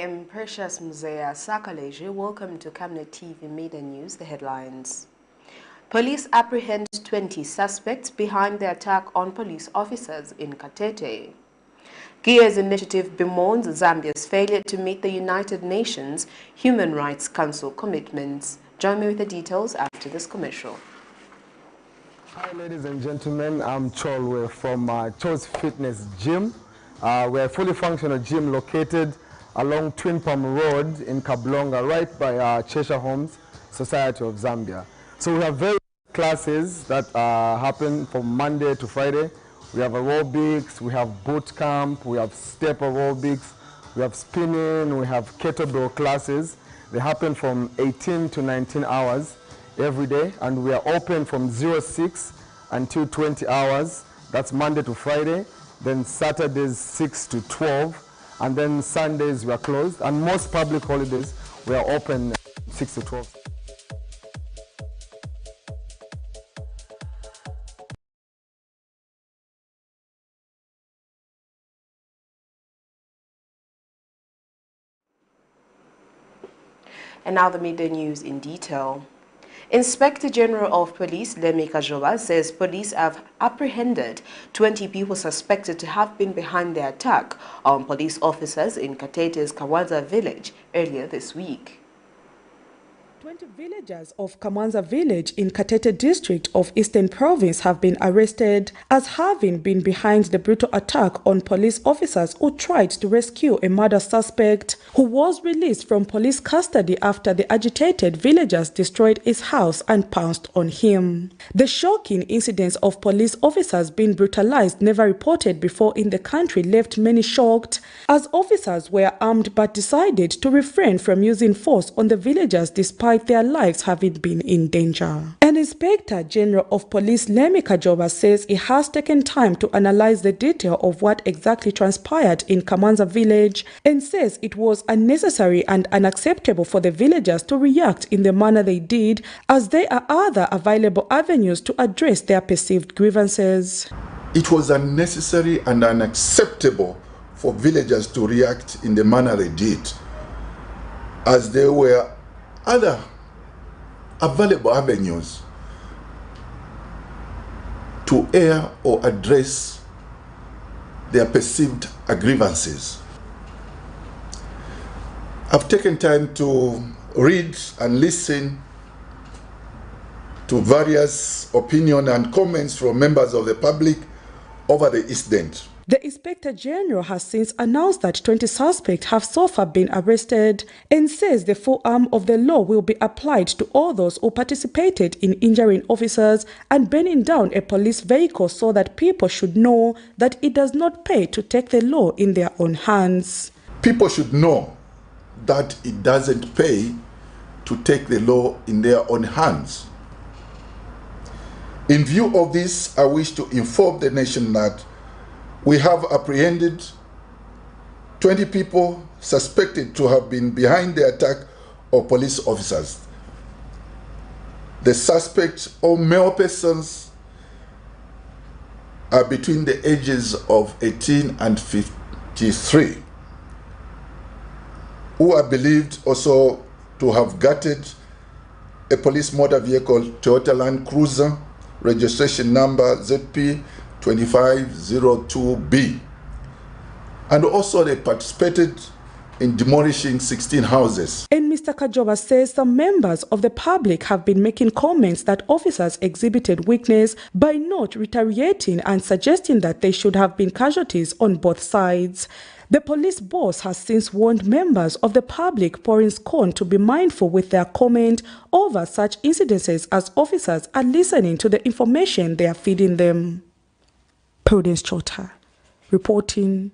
am Precious Mzea Sakaleji. Welcome to Camnet TV Midday News, the headlines. Police apprehend 20 suspects behind the attack on police officers in KATETE. GEA's initiative bemoans Zambia's failure to meet the United Nations Human Rights Council commitments. Join me with the details after this commercial. Hi ladies and gentlemen, I'm Chol. We're from Chol's Fitness Gym. We're a fully functional gym located along Twin Palm Road in Kablonga, right by Cheshire Homes Society of Zambia. So we have various classes that happen from Monday to Friday. We have aerobics, we have boot camp, we have step aerobics, we have spinning, we have kettlebell classes. They happen from 18 to 19 hours every day, and we are open from 06 until 20 hours. That's Monday to Friday. Then Saturdays 6 to 12, and then Sundays we are closed, and most public holidays we are open 6 to 12. And now the midday news in detail. Inspector General of Police Lemi Kajoba says police have apprehended 20 people suspected to have been behind the attack on police officers in KATETE's Kawanza village earlier this week. 20 villagers of Kawanza village in KATETE district of Eastern Province have been arrested as having been behind the brutal attack on police officers who tried to rescue a murder suspect who was released from police custody after the agitated villagers destroyed his house and pounced on him. The shocking incidents of police officers being brutalized never reported before in the country left many shocked, as officers were armed but decided to refrain from using force on the villagers despite their lives having been in danger. An Inspector General of Police Lemi Kajoba says he has taken time to analyze the detail of what exactly transpired in Kawanza village and says it was unnecessary and unacceptable for the villagers to react in the manner they did, as there are other available avenues to address their perceived grievances. It was unnecessary and unacceptable for villagers to react in the manner they did, as there were other available avenues to air or address their perceived grievances. I've taken time to read and listen to various opinions and comments from members of the public over the incident. The Inspector General has since announced that 20 suspects have so far been arrested and says the full arm of the law will be applied to all those who participated in injuring officers and burning down a police vehicle, so that people should know that it does not pay to take the law in their own hands. People should know that it doesn't pay to take the law in their own hands. In view of this, I wish to inform the nation that we have apprehended 20 people suspected to have been behind the attack of police officers. The suspects, all male persons, are between the ages of 18 and 53, who are believed also to have gutted a police motor vehicle, Toyota Land Cruiser, registration number ZP 2502B, and also they participated in demolishing 16 houses. And Mr. Kajoba says some members of the public have been making comments that officers exhibited weakness by not retaliating and suggesting that they should have been casualties on both sides. The police boss has since warned members of the public pouring scorn to be mindful with their comment over such incidences, as officers are listening to the information they are feeding them. Prudence Chota, reporting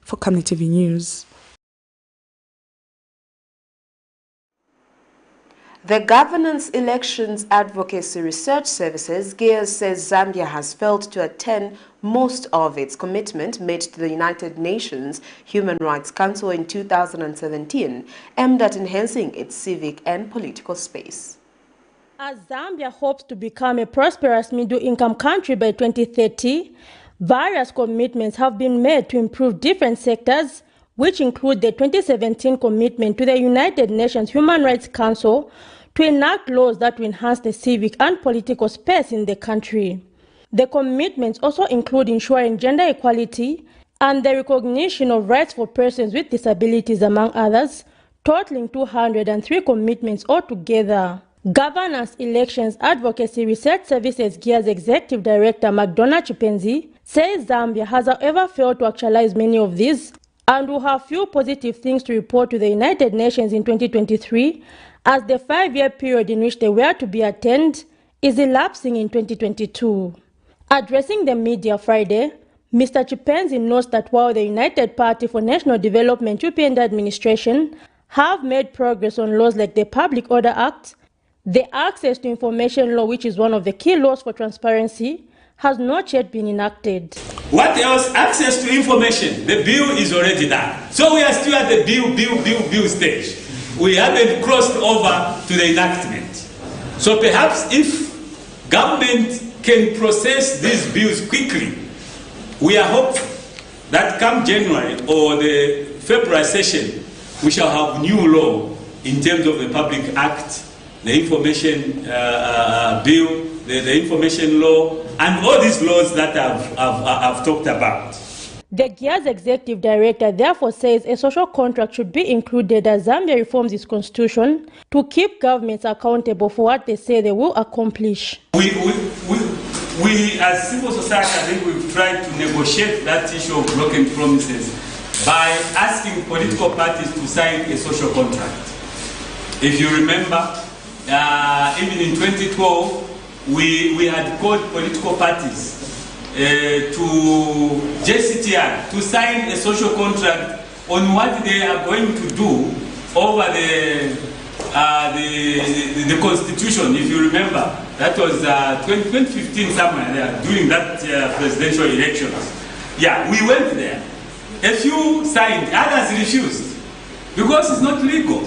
for Camnet TV News. The Governance Elections Advocacy Research Services, GEAS, says Zambia has failed to attend most of its commitment made to the United Nations Human Rights Council in 2017, aimed at enhancing its civic and political space. As Zambia hopes to become a prosperous middle-income country by 2030, various commitments have been made to improve different sectors, which include the 2017 commitment to the United Nations Human Rights Council to enact laws that will enhance the civic and political space in the country. The commitments also include ensuring gender equality and the recognition of rights for persons with disabilities, among others, totaling 203 commitments altogether. Governance, Elections, Advocacy Research Services GEARS Executive Director McDonough Chipenzi says Zambia has however failed to actualize many of these and will have few positive things to report to the United Nations in 2023, as the 5-year period in which they were to be attained is elapsing in 2022. Addressing the media Friday, Mr. Chipenzi notes that while the United Party for National Development UPND administration have made progress on laws like the Public Order Act, the Access to Information Law, which is one of the key laws for transparency, has not yet been enacted. What else? Access to information. The bill is already done. So we are still at the bill stage. We haven't crossed over to the enactment. So perhaps if government can process these bills quickly, we are hopeful that come January or the February session, we shall have new law in terms of the Public Act, the information bill, the information law, and all these laws that I've talked about. The GEARS Executive Director therefore says a social contract should be included as Zambia reforms its constitution to keep governments accountable for what they say they will accomplish. We as civil society, I think we've tried to negotiate that issue of broken promises by asking political parties to sign a social contract. If you remember, even in 2012, we had called political parties to JCTR to sign a social contract on what they are going to do over the constitution. If you remember, that was 2015 somewhere there, during that presidential elections. Yeah, we went there. A few signed, others refused because it's not legal.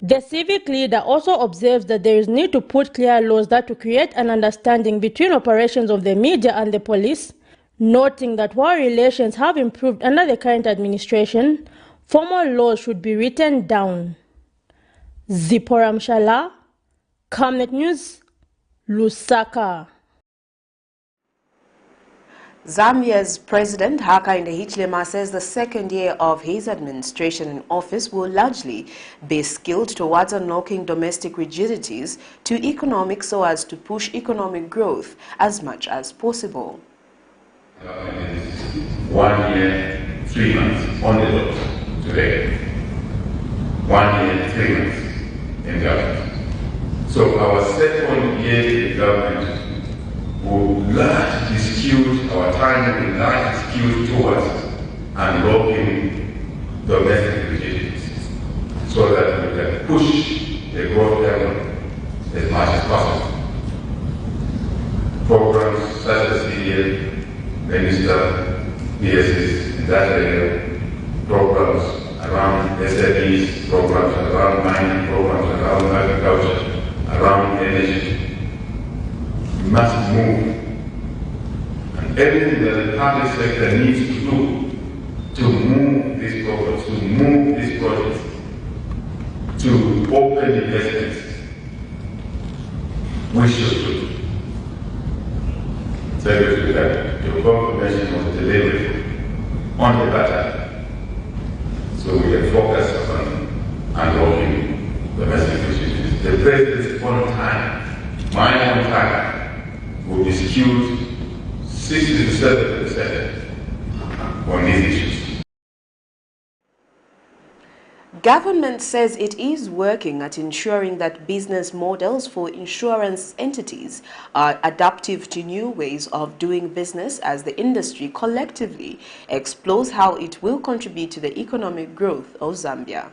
The civic leader also observes that there is need to put clear laws that to create an understanding between operations of the media and the police, noting that while relations have improved under the current administration, formal laws should be written down. Zipporah Mshala, Camnet News, Lusaka. Zambia's President Hakainde Hichilema says the second year of his administration in office will largely be skilled towards unlocking domestic rigidities to economic so as to push economic growth as much as possible. 1 year, 3 months on the road today. 1 year, 3 months in government. So our second year in government will largely skew, our time will largely skew towards unlocking domestic rigidities so that we can push the growth level as much as possible. Programs such as the Minister, PSs in that area, programs around SMEs, programs around mining, programs around agriculture, around energy, must move. And everything that the public sector needs to do to move these programs, to move these projects, to open investments, we should do. Secretary, your confirmation of delivery on the batter, so we can focus on unlocking domestic issues. The president's on time, my own time, will be skewed 60 to 70% on these issues. Government says it is working at ensuring that business models for insurance entities are adaptive to new ways of doing business as the industry collectively explores how it will contribute to the economic growth of Zambia.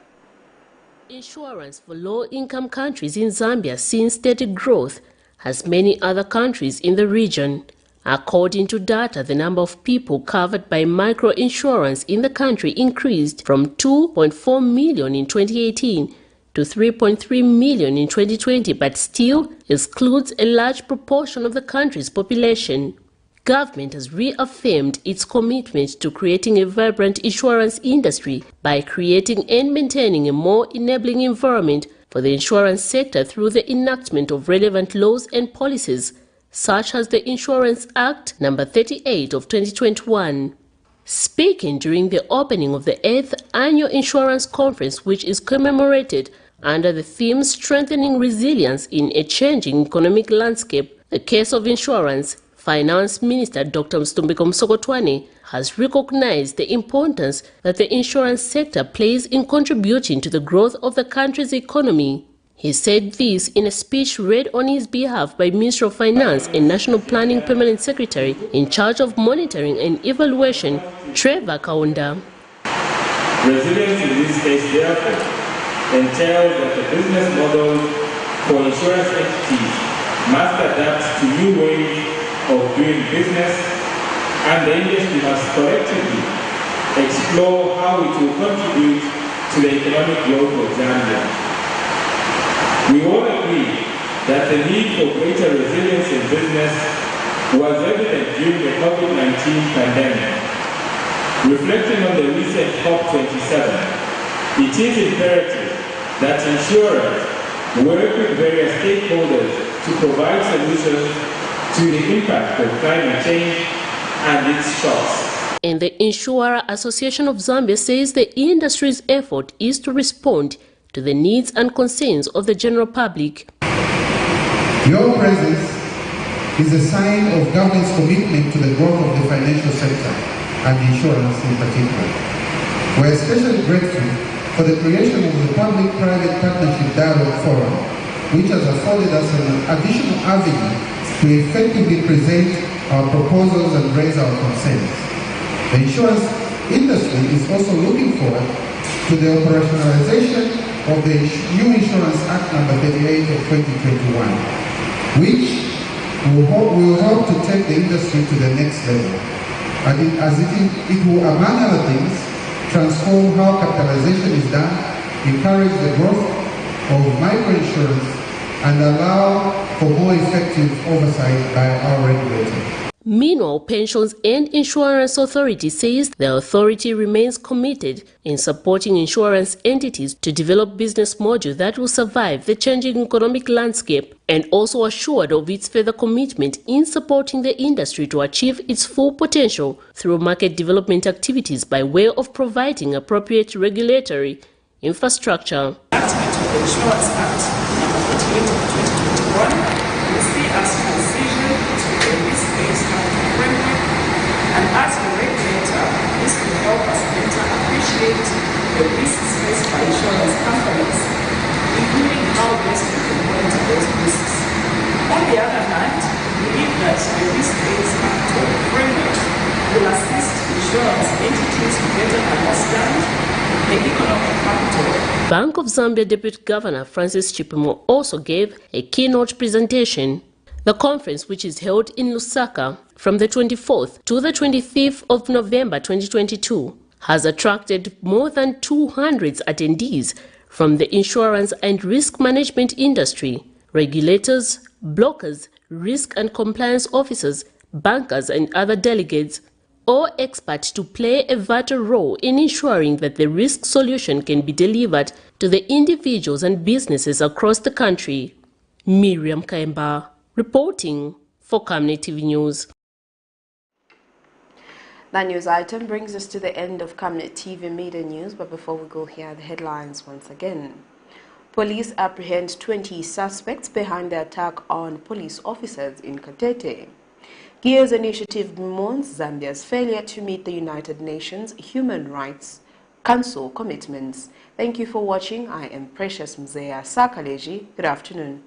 Insurance for low-income countries in Zambia seeing steady growth as many other countries in the region. According to data, the number of people covered by micro-insurance in the country increased from 2.4 million in 2018 to 3.3 million in 2020, but still excludes a large proportion of the country's population. government has reaffirmed its commitment to creating a vibrant insurance industry by creating and maintaining a more enabling environment for the insurance sector through the enactment of relevant laws and policies, such as the Insurance Act No. 38 of 2021. Speaking during the opening of the 8th Annual Insurance Conference, which is commemorated under the theme Strengthening Resilience in a Changing Economic Landscape, the case of insurance, Finance Minister Dr. Mstumbiko Msokotwane has recognized the importance that the insurance sector plays in contributing to the growth of the country's economy. He said this in a speech read on his behalf by Minister of Finance and National Planning Permanent Secretary in charge of monitoring and evaluation, Trevor Kaunda. Resilience in this case, therefore, entails that the business model for insurance entities must adapt to new ways of doing business, and the industry must collectively explore how it will contribute to the economic growth of Zambia. We all agree that the need for greater resilience in business was evident during the COVID-19 pandemic. Reflecting on the recent COP27, it is imperative that insurers work with various stakeholders to provide solutions to the impact of climate change and its shocks. And the Insurer Association of Zambia says the industry's effort is to respond to the needs and concerns of the general public. Your presence is a sign of government's commitment to the growth of the financial sector and insurance in particular. We are especially grateful for the creation of the Public-Private Partnership Dialogue Forum, which has afforded us an additional avenue to effectively present our proposals and raise our concerns. The insurance industry is also looking forward to the operationalization of the new Insurance Act No. 38 of 2021, which will help to take the industry to the next level. And it will, among other things, transform how capitalization is done, encourage the growth of microinsurance, and allow for more effective oversight by our regulator. Meanwhile, Pensions and Insurance Authority says the authority remains committed in supporting insurance entities to develop business models that will survive the changing economic landscape, and also assured of its further commitment in supporting the industry to achieve its full potential through market development activities by way of providing appropriate regulatory infrastructure. The Insurance Act No. 38 of 2021 we see as transition to a risk-based accounting framework, and as a regulator, this will help us better appreciate the risks faced by insurance companies, including how best to monitor those risks. On the other hand, we believe that the risk-based accounting framework will assist insurance entities to better understand the economic capital. Bank of Zambia Deputy Governor Francis Chipimo also gave a keynote presentation. The conference, which is held in Lusaka from the 24th to the 25th of November 2022, has attracted more than 200 attendees from the insurance and risk management industry, regulators, brokers, risk and compliance officers, bankers and other delegates, all experts to play a vital role in ensuring that the risk solution can be delivered to the individuals and businesses across the country. Miriam Kaemba, reporting for Camnet TV News. That news item brings us to the end of Camnet TV Midday News, but before we go, here are the headlines once again. Police apprehend 20 suspects behind the attack on police officers in KATETE. Gears Initiative bemoans Zambia's failure to meet the United Nations Human Rights Council commitments. Thank you for watching. I am Precious Mzeya Sakaleji. Good afternoon.